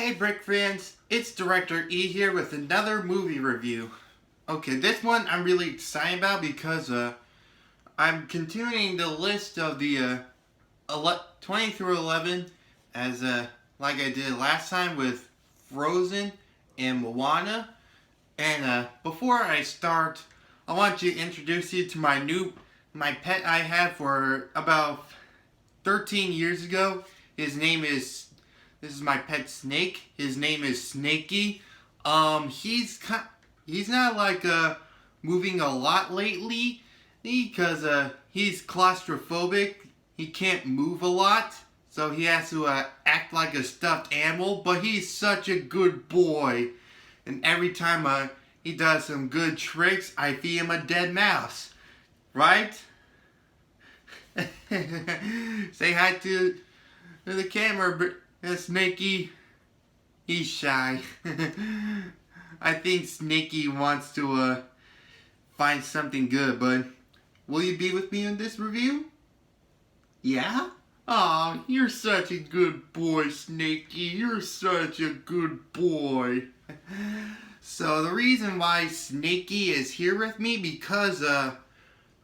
Hey Brick friends, it's Director E here with another movie review. Okay, this one I'm really excited about because I'm continuing the list of the 20 through 11 as like I did last time with Frozen and Moana. And before I start, I want to introduce you to my pet I had for about 13 years ago. His name is This is my pet snake. His name is Snakey. He's not like moving a lot lately because he's claustrophobic. He can't move a lot, so he has to act like a stuffed animal. But he's such a good boy, and every time he does some good tricks, I feed him a dead mouse. Right? Say hi to the camera, Snakey. He's shy. I think Snakey wants to find something good, but will you be with me in this review? Yeah? Aw, you're such a good boy, Snakey. You're such a good boy. So the reason why Snakey is here with me because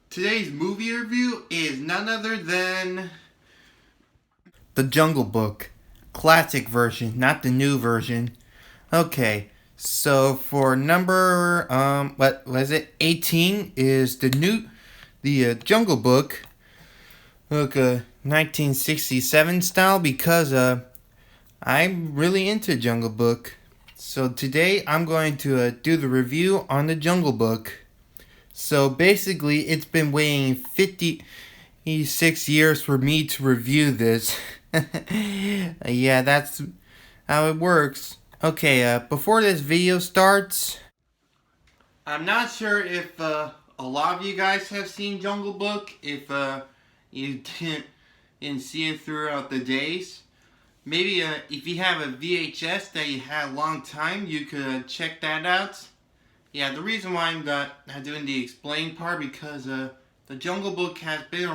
today's movie review is none other than The Jungle Book. Classic version, not the new version. Okay, so for number, what was it, 18 is the Jungle Book. Look, 1967 style because, I'm really into Jungle Book. So today I'm going to do the review on the Jungle Book. So basically it's been waiting 56 years for me to review this. Yeah, that's how it works. Okay, before this video starts, I'm not sure if a lot of you guys have seen Jungle Book. If you didn't see it throughout the days, maybe if you have a VHS that you had a long time, you could check that out. Yeah, the reason why I'm not doing the explain part because the Jungle Book has been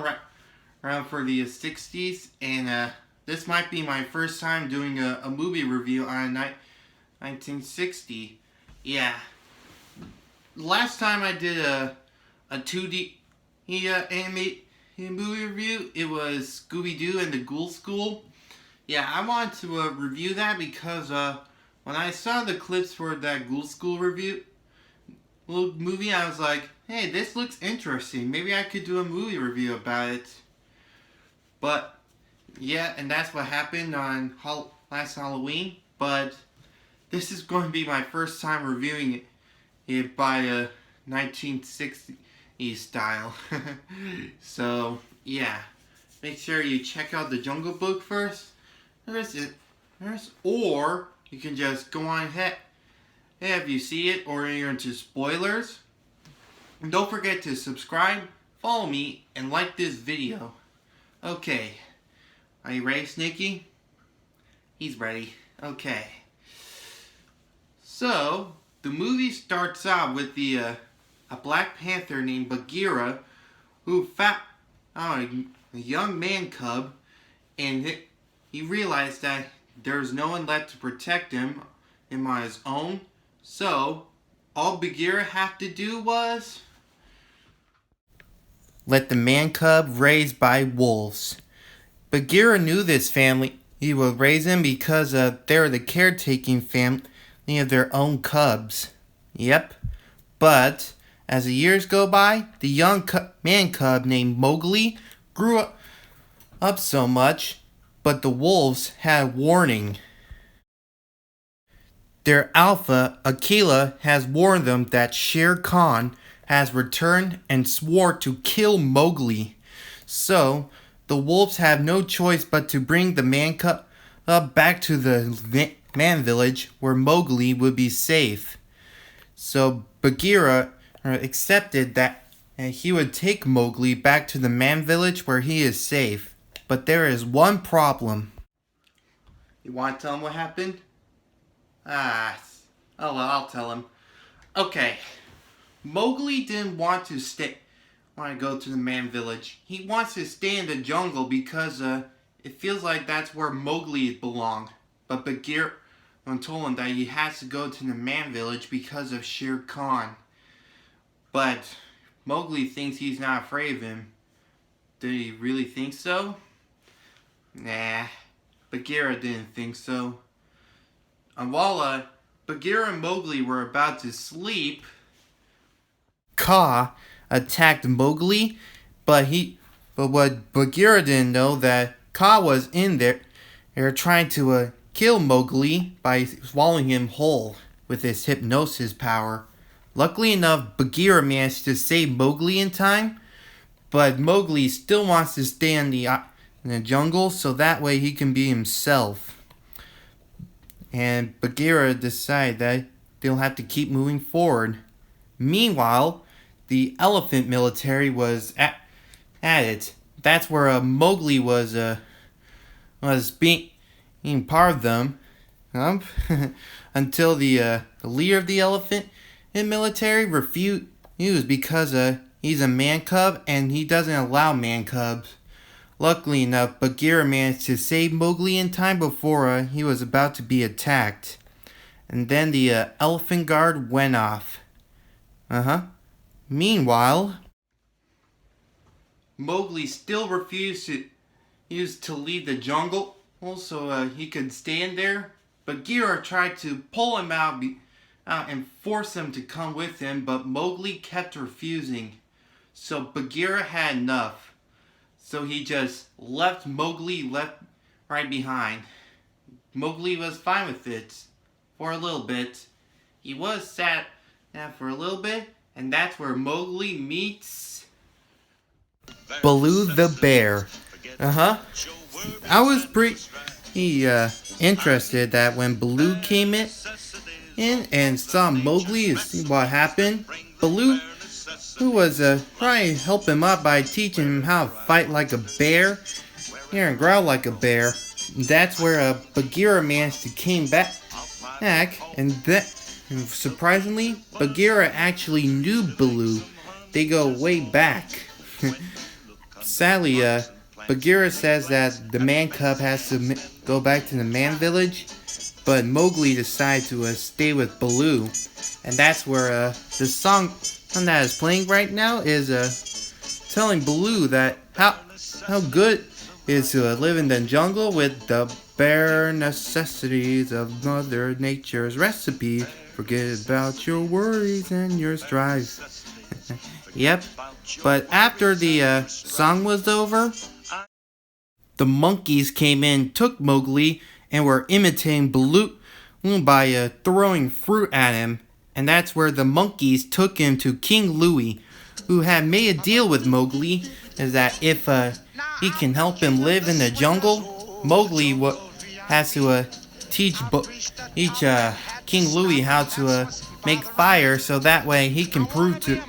around for the 60s, and this might be my first time doing a movie review on 1960. Yeah. Last time I did a 2D animated movie review, it was Scooby-Doo and the Ghoul School. Yeah, I wanted to review that because when I saw the clips for that Ghoul School movie, I was like, hey, this looks interesting. Maybe I could do a movie review about it. But yeah, and that's what happened on last Halloween. But this is going to be my first time reviewing it by a 1960s style. So yeah, make sure you check out the Jungle Book first. Or you can just go on ahead if you see it or you're into spoilers. And don't forget to subscribe, follow me, and like this video. Okay. Are you ready, Snakey? He's ready. Okay. So, the movie starts out with a Black Panther named Bagheera who found a young man cub, and he realized that there's no one left to protect him on his own. So, all Bagheera had to do was let the man cub raised by wolves. Bagheera knew this family. He would raise him because they were the caretaking family of their own cubs. Yep. But as the years go by, the young man cub named Mowgli grew up so much, but the wolves had a warning. Their alpha, Akela, has warned them that Shere Khan has returned and swore to kill Mowgli. So, the wolves have no choice but to bring the man cub back to the man village where Mowgli would be safe. So Bagheera accepted that he would take Mowgli back to the man village where he is safe. But there is one problem. You want to tell him what happened? Oh well, I'll tell him. Okay, Mowgli didn't want to go to the man village. He wants to stay in the jungle because it feels like that's where Mowgli belongs. But told him that he has to go to the man village because of Shere Khan. But Mowgli thinks he's not afraid of him. Did he really think so? Nah, Bagheera didn't think so. And while Bagheera and Mowgli were about to sleep, Kaa attacked Mowgli, but what Bagheera didn't know that Kaa was in there. They were trying to kill Mowgli by swallowing him whole with his hypnosis power. Luckily enough, Bagheera managed to save Mowgli in time, but Mowgli still wants to stay in the jungle so that way he can be himself. And Bagheera decided that they'll have to keep moving forward. Meanwhile, the elephant military was at it. That's where Mowgli was being part of them until the leader of the elephant military refused because he's a man cub and he doesn't allow man cubs. Luckily enough, Bagheera managed to save Mowgli in time before he was about to be attacked. And then the elephant guard went off. Meanwhile, Mowgli still refused to leave the jungle. Also, he could stand there. Bagheera tried to pull him out and force him to come with him, but Mowgli kept refusing. So Bagheera had enough. So he just left Mowgli right behind. Mowgli was fine with it for a little bit. He was sad for a little bit, and that's where Mowgli meets Baloo the bear. I was pretty interested that when Baloo came in and saw Mowgli and see what happened, Baloo, who was trying to help him up by teaching him how to fight like a bear and growl like a bear. That's where Bagheera managed to came back, and surprisingly, Bagheera actually knew Baloo. They go way back. Sadly, Bagheera says that the man cub has to go back to the man village, but Mowgli decided to stay with Baloo, and that's where the song that is playing right now is telling Baloo that how good it is to live in the jungle with the bare necessities of Mother Nature's recipe. Forget about your worries and your strife. Yep. But after the song was over, the monkeys came in, took Mowgli, and were imitating Baloo by throwing fruit at him. And that's where the monkeys took him to King Louie, who had made a deal with Mowgli, is that if he can help him live in the jungle, Mowgli has to teach King Louie how to make fire, so that way he can prove to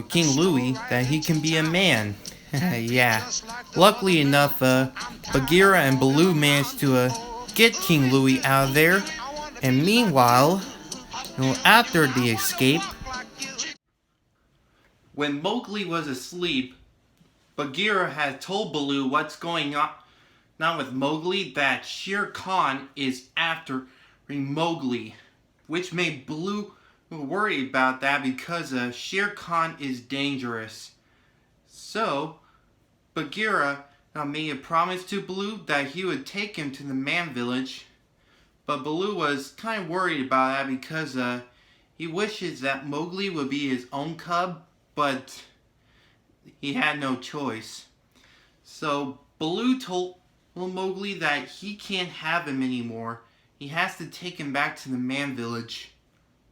King Louie that he can be a man. Yeah. Luckily enough, Bagheera and Baloo managed to get King Louie out of there, and meanwhile, after the escape, when Mowgli was asleep, Bagheera had told Baloo what's going on with Mowgli, that Shere Khan is after Mowgli, which made Baloo worry about that because Shere Khan is dangerous. So, Bagheera made a promise to Baloo that he would take him to the man village. But Baloo was kind of worried about that because he wishes that Mowgli would be his own cub, but he had no choice. So Baloo told Mowgli that he can't have him anymore. He has to take him back to the man village.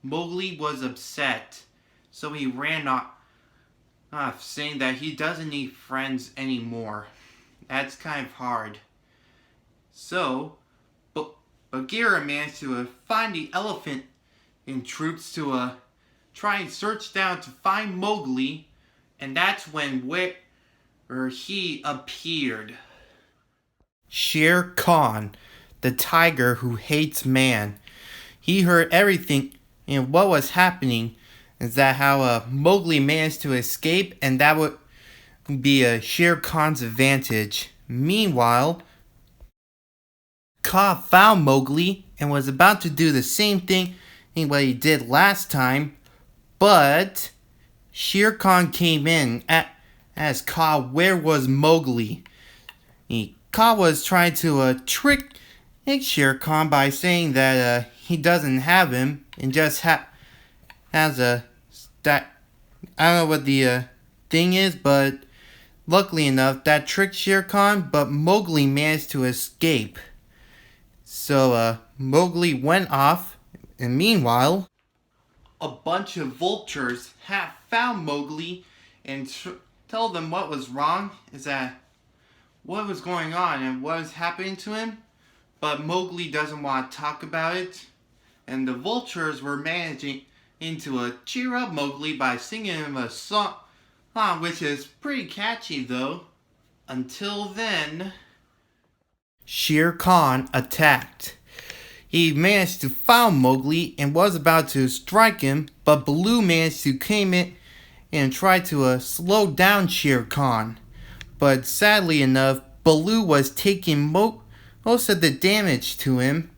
Mowgli was upset, so he ran off, saying that he doesn't need friends anymore. That's kind of hard. So Bagheera managed to find the elephant in troops to try and search down to find Mowgli, and that's when he appeared. Shere Khan, the tiger who hates man. He heard everything and what was happening. Is that how Mowgli managed to escape, and that would be Shere Khan's advantage. Meanwhile, Kaa found Mowgli and was about to do the same thing what he did last time, but Shere Khan came in as Kaa, where was Mowgli? Kaa was trying to trick Shere Khan by saying that he doesn't have him and just has that. I don't know what the thing is, but luckily enough, that tricked Shere Khan, but Mowgli managed to escape. So Mowgli went off, and meanwhile, a bunch of vultures have found Mowgli and tell them what was wrong, is that what was going on and what was happening to him, but Mowgli doesn't want to talk about it, and the vultures were managing to cheer up Mowgli by singing him a song, which is pretty catchy though. Until then, Shere Khan attacked. He managed to find Mowgli and was about to strike him, but Baloo managed to come in and try to slow down Shere Khan. But sadly enough, Baloo was taking most of the damage to him.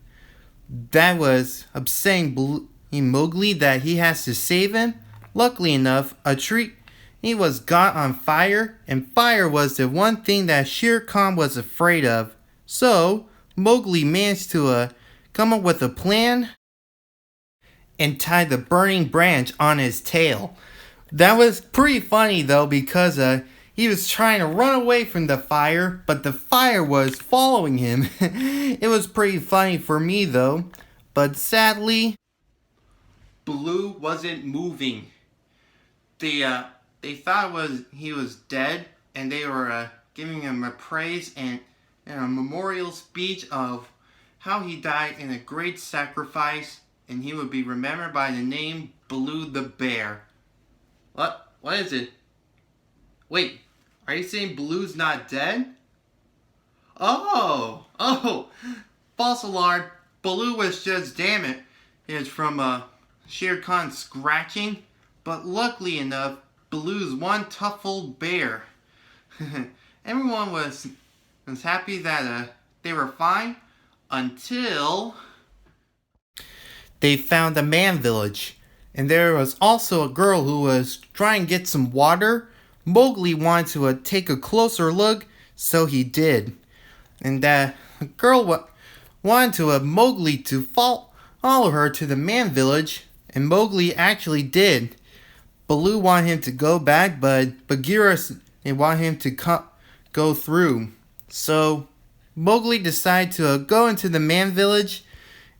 That was upsetting Mowgli that he has to save him. Luckily enough, a tree was got on fire, and fire was the one thing that Shere Khan was afraid of. So Mowgli managed to come up with a plan and tie the burning branch on his tail. That was pretty funny though, because he was trying to run away from the fire, but the fire was following him. It was pretty funny for me though, but sadly, Baloo wasn't moving. They thought he was dead, and they were giving him a praise and a memorial speech of how he died in a great sacrifice, and he would be remembered by the name Baloo the Bear. What? What is it? Wait, are you saying Baloo's not dead? Oh, false alarm. Baloo was just damaged. It's from Shere Khan scratching, but luckily enough, Baloo's one tough old bear. Everyone was happy that they were fine until they found a man village, and there was also a girl who was trying to get some water. Mowgli wanted to take a closer look, so he did, and that girl wanted to Mowgli to follow her to the man village, and Mowgli actually did. Baloo wanted him to go back, but Bagheera wanted him to go through. So Mowgli decided to go into the man village,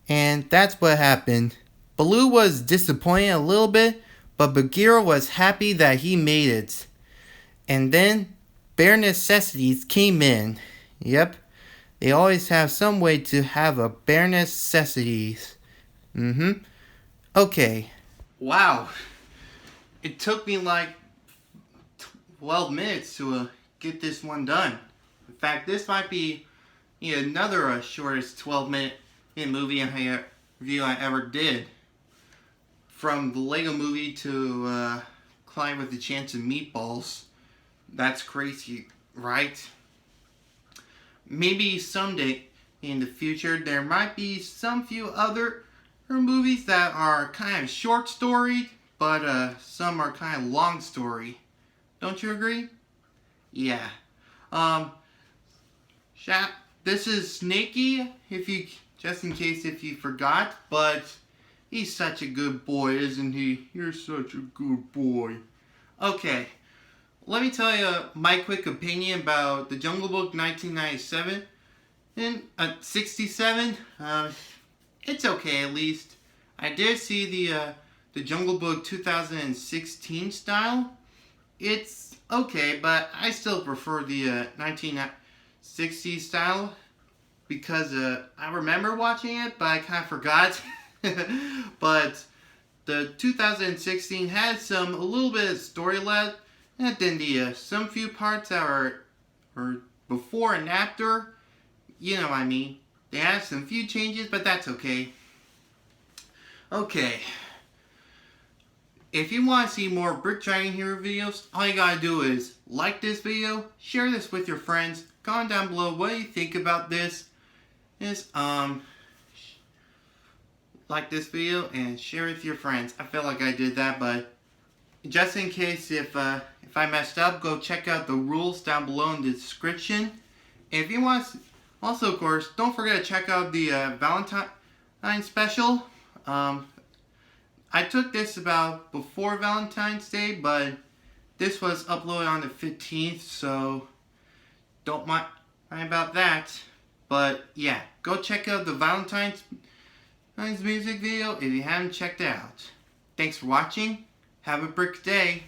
and that's what happened. Baloo was disappointed a little bit, but Bagheera was happy that he made it. And then bare necessities came in. Yep, they always have some way to have a bare necessities. Okay. Wow. It took me like 12 minutes to get this one done. In fact, this might be another shortest 12-minute movie review I ever did. From the Lego movie to Climb with a Chance of Meatballs. That's crazy, right? Maybe someday in the future there might be some few other movies that are kind of short story, but some are kind of long story. Don't you agree? Yeah. This is Snaky, just in case if you forgot, but he's such a good boy, isn't he? You're such a good boy. Okay, let me tell you my quick opinion about The Jungle Book 1997 and 67. It's okay at least. I did see the Jungle Book 2016 style. It's okay, but I still prefer the 1960s style because I remember watching it, but I kind of forgot. But the 2016 had a little bit of story left, and then some few parts that are before and after, you know what I mean. They had some few changes, but that's okay. Okay. If you want to see more Brick Dragon Hero videos, all you gotta do is like this video, share this with your friends, comment down below what you think about this. like this video and share with your friends. I feel like I did that, but just in case if I messed up, go check out the rules down below in the description. If you want, also of course, don't forget to check out the Valentine special. I took this about before Valentine's Day, but this was uploaded on the 15th, so don't mind about that. But yeah, go check out the Valentine's music video if you haven't checked it out. Thanks for watching. Have a brick day.